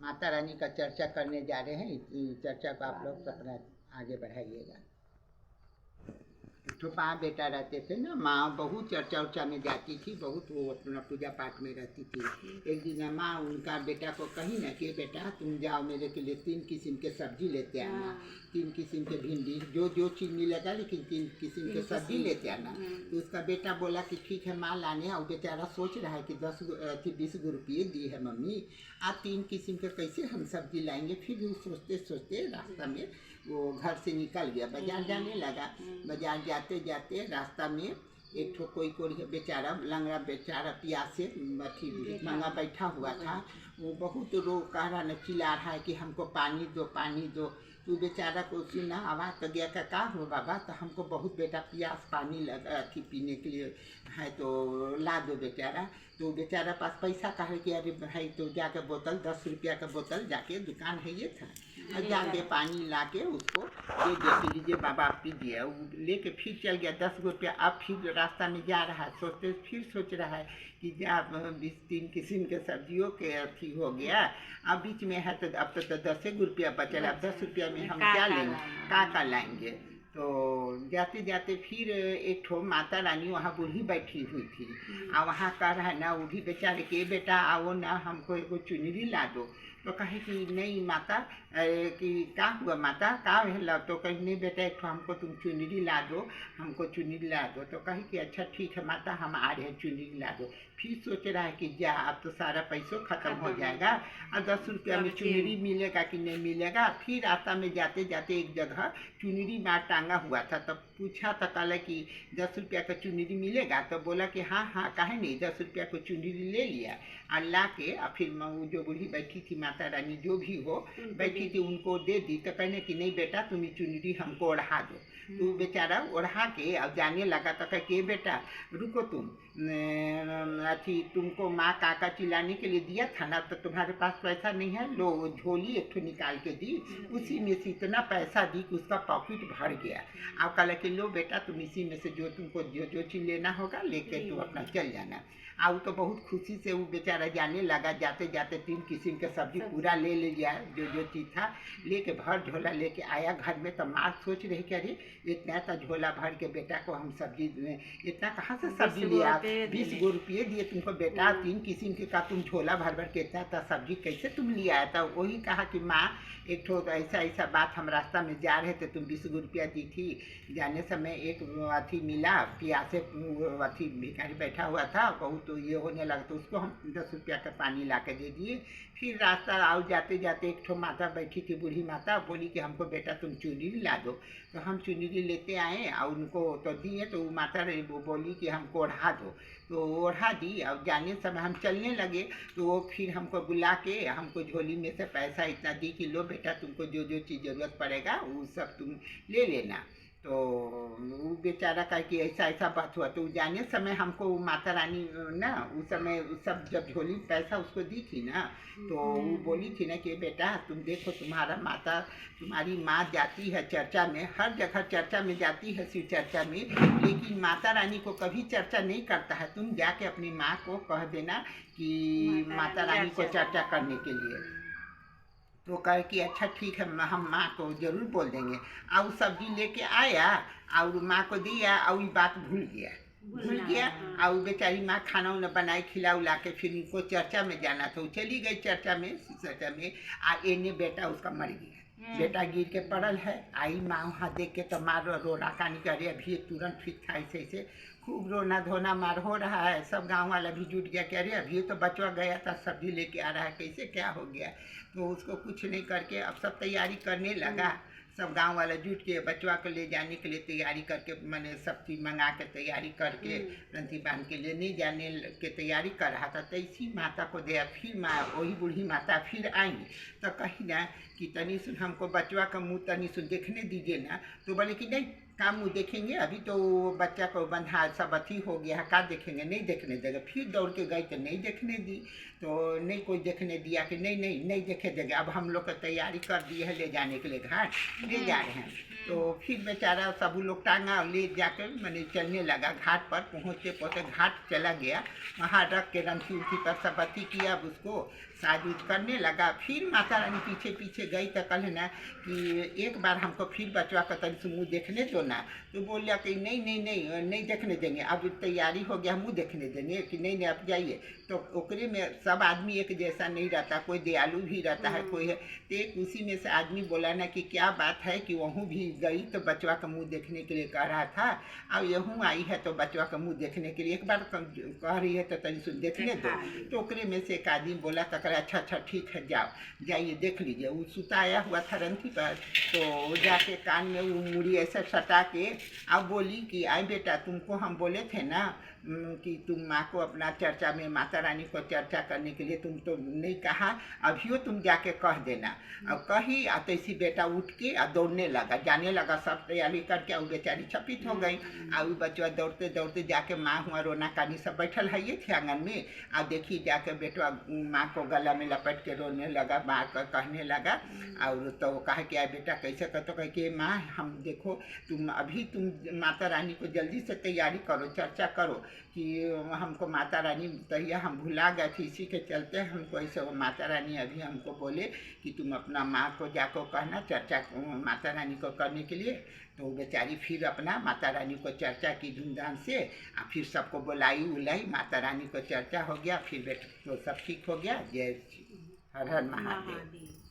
माता रानी का चर्चा करने जा रहे हैं। इस चर्चा को आप लोग अपना आगे बढ़ाइएगा। तो माँ बेटा रहते थे ना, माँ बहुत चर्चा उर्चा में जाती थी, बहुत वो अपना पूजा पाठ में रहती थी। एक दिन माँ उनका बेटा को कही ना कि बेटा तुम जाओ मेरे के लिए 3 किस्म के सब्जी लेते आना, 3 किस्म के भिंडी, जो चीज़ मिलेगा लेकिन 3 किस्म के सब्जी लेते आना। तो उसका बेटा बोला कि ठीक है माँ लाने। और बेचारा सोच रहा है कि 20 रुपये दी है मम्मी, आज 3 किस्म के कैसे हम सब्जी लाएंगे। फिर भी सोचते सोचते रास्ता में वो घर से निकल गया, बाजार जाने लगा। बाजार जाते जाते रास्ता में एक ठो कोई बेचारा लंगड़ा बेचारा प्यासे मंगा बैठा हुआ था। वो बहुत रो कह रहा न, चिल्ला रहा है कि हमको पानी दो पानी दो। तो बेचारा को सुना आवाज़ तो गया का हो बाबा, तो हमको बहुत बेटा प्यास पानी लगा थी पीने के लिए है, तो ला दो बेचारा। तो बेचारा पास पैसा कहे कि अरे भाई तो जाके बोतल 10 रुपया का बोतल जाके दुकान है ये था, और जाके पानी ला के उसको दे दिया कि लीजिए बाबा आप पीजिए। वो लेके फिर चल गया 10 रुपया। अब फिर रास्ता में जा रहा है, फिर सोच रहा है कि जा 20-3 किस्म के सब्जियों के अथी हो गया, अब बीच में है तो अब तो 10 रुपया बचल, अब 10 रुपया में हम क्या लेंगे, का लाएंगे। तो जाते जाते फिर एक ठो माता रानी वहाँ बूढ़ी बैठी हुई थी, और वहाँ कह रहा है ना वो भी बेचारे के बेटा आओ ना हमको एगो चुनरी ला दो। तो कहे कि नहीं माता, कि का हुआ माता का है। तो कहे नहीं बेटा एक ठो हमको तुम चुनरी ला दो, हमको चुनरी ला दो। तो कहे कि अच्छा ठीक है माता हम आ रहे हैं चुनरी ला दो। फिर सोच रहा है कि जा अब तो सारा पैसों खत्म हो जाएगा, और 10 रुपया में चुनरी मिलेगा कि नहीं मिलेगा। फिर रास्ता में जाते जाते एक जगह चुनरी मार टांगा हुआ था, तब पूछा तो कहला कि 10 रुपया का चुनरी मिलेगा। तो बोला कि हाँ हाँ काहे नहीं, 10 रुपया को चुनरी ले लिया और ला के और फिर वो जो बूढ़ी बैठी थी माता रानी जो भी हो बैठी थी उनको दे दी। तो कहने कि नहीं बेटा तुम चुनरी हमको ओढ़ा दो। तो बेचारा ओढ़ा के अब जाने लगा। तो कह के बेटा रुको तुम, अथी तुमको माँ काका चिल्लाने के लिए दिया था ना, तो तुम्हारे पास पैसा नहीं है, लो झोली एक ठो निकाल के दी, उसी में से इतना पैसा दी कि उसका पॉकेट भर गया। अब कहा कि लो बेटा तुम इसी में से जो तुमको जो चीज़ लेना होगा लेके तुम अपना चल जाना। वो तो बहुत खुशी से वो बेचारा जाने लगा। जाते जाते 3 किस्म के सब्जी पूरा ले लिया, जो चीज़ था लेके भर झोला लेके आया घर में। तो माँ सोच रही कि अरे इतना सा झोला भर के बेटा को हम सब्जी, इतना कहाँ से सब्जी लिया, 20 रुपये दिए तुमको बेटा, 3 किस्म के का तुम झोला भर भर के इतना सब्जी कैसे तुम ले आया था। वही कहा कि माँ एक ठो ऐसा बात, हम रास्ता में जा रहे थे तुम 20 रुपया दी थी, जाने समय एक अथी मिला प्यासे अथी भिखारी बैठा हुआ था, बहुत तो ये होने लगा तो उसको हम 10 रुपया का पानी ला के दे दिए। फिर रास्ता आओ जाते जाते एक ठो माता बैठी थी बूढ़ी माता, बोली कि हमको बेटा तुम चुनरी ला दो। तो हम चुनरी लेते आए और उनको तो दिए। तो वो माता वो बोली कि हमको ओढ़ा दो, तो ओढ़ा दी। और जाने समय हम चलने लगे तो वो फिर हमको बुला के हमको झोली में से पैसा इतना दी कि लो बेटा तुमको जो चीज़ ज़रूरत पड़ेगा वो सब तुम ले लेना। तो वो बेचारा कहा कि ऐसा बात हुआ। तो जाने समय हमको माता रानी ना उस समय सब जब झोली में पैसा उसको दी थी ना, तो वो बोली थी ना कि बेटा तुम देखो तुम्हारी माँ जाती है चर्चा में, हर जगह चर्चा में जाती है शिव चर्चा में, लेकिन माता रानी को कभी चर्चा नहीं करता है। तुम जाके अपनी माँ को कह देना कि माता रानी को चर्चा करने के लिए। तो कहे कि अच्छा ठीक है हम माँ को ज़रूर बोल देंगे। और सब्जी लेके आया और माँ को दिया और ये बात भूल गया। और बेचारी माँ खाना उन्हें बनाई खिला उला के फिर उनको चर्चा में जाना था, वो चली गई चर्चा में। एने बेटा उसका मर गया, बेटा गिर के पड़ल है। आई माँ वहाँ देख के तो मार रोना कानी करे, अभी तुरंत ठीक था, ऐसे खूब रोना धोना मार हो रहा है। सब गांव वाला भी जुट गया कि अरे अभी तो बचवा गया था सब्जी लेके आ रहा है, कैसे क्या हो गया। तो उसको कुछ नहीं करके अब सब तैयारी करने लगा। सब गांव वाला जुट के बचवा को ले जाने के लिए तैयारी करके, मैंने सब चीज़ मंगा के तैयारी करके रंथी बांध के लेने जाने के तैयारी कर रहा था। तो इसी माता को दिया। फिर माँ वही बूढ़ी माता फिर आएंगी तो कही ना कि तनी सुन हमको बचवा का मुँह तनी सुन देखने दीजिए ना। तो बोले कि नहीं का मुँह देखेंगे, अभी तो बच्चा को बंधा सब अथी हो गया है, का देखेंगे, नहीं देखने देगा। फिर दौड़ के गई तो नहीं देखने दी, तो नहीं कोई देखने दिया कि नहीं देखे देगा। अब हम लोग का तैयारी कर दिए है ले जाने के लिए, घाट ले जा रहे हैं। तो फिर बेचारा सब लोग टांगा ले जाकर मैंने चलने लगा। घाट पर पहुँचते घाट चला गया, वहाँ रख के रंथी उथी पर सब अथी किया, अब उसको शादी करने लगा। फिर माता रानी पीछे पीछे गई तो कल ना कि एक बार हमको फिर बचवा का तन से मुँह देखने दो ना। तो बोलिया कि नहीं नहीं नहीं नहीं देखने देंगे, अब तैयारी हो गया मुँह देखने देंगे कि नहीं नहीं अब जाइए। तो ओकरे में सब आदमी एक जैसा नहीं रहता, कोई दयालु भी रहता है, कोई है। तो एक उसी में से आदमी बोला ना कि क्या बात है कि वहूँ भी गई तो बचवा का मुँह देखने के लिए कह रहा था, अब यहूँ आई है तो बचवा का मुँह देखने के लिए एक बार कह रही है तो तनी सुन देखने दो। तो ओकरे में से एक आदमी बोला तो करे अच्छा अच्छा ठीक है जाओ जाइए देख लीजिए। वो सुताया हुआ था रंथी पर, तो जाके कान में वो मुड़ी ऐसे सटा के अब बोली कि आई बेटा तुमको हम बोले थे ना कि तुम माँ को अपना चर्चा में माता रानी को चर्चा करने के लिए तुम तो नहीं कहा, अभियो तुम जाके कह देना। अब कही तो इसी बेटा उठ के दौड़ने लगा, जाने लगा, सब तैयारी करके वो बेचारी छपित हो गई। अब बच्चा दौड़ते दौड़ते जाके माँ हुआ रोना कानी सब बैठल है ये थे आंगन में। अब देखी जाके बेटवा माँ को गला में लपट के रोने लगा, माँ का कहने लगा। और तो कहा कि यार बेटा कैसे कहते कह कि माँ हम देखो तुम अभी तुम माता रानी को जल्दी से तैयारी करो, चर्चा करो कि हमको माता रानी तैया हम भुला गए थे, इसी के चलते हमको ऐसे माता रानी अभी हमको बोले कि तुम अपना माँ को जाको कहना चर्चा माता रानी को करने के लिए। तो बेचारी फिर अपना माता रानी को चर्चा की धूमधाम से, और फिर सबको बुलाई उलाई, माता रानी को चर्चा हो गया, फिर बेटा तो सब ठीक हो गया। जय हर हर महादेव।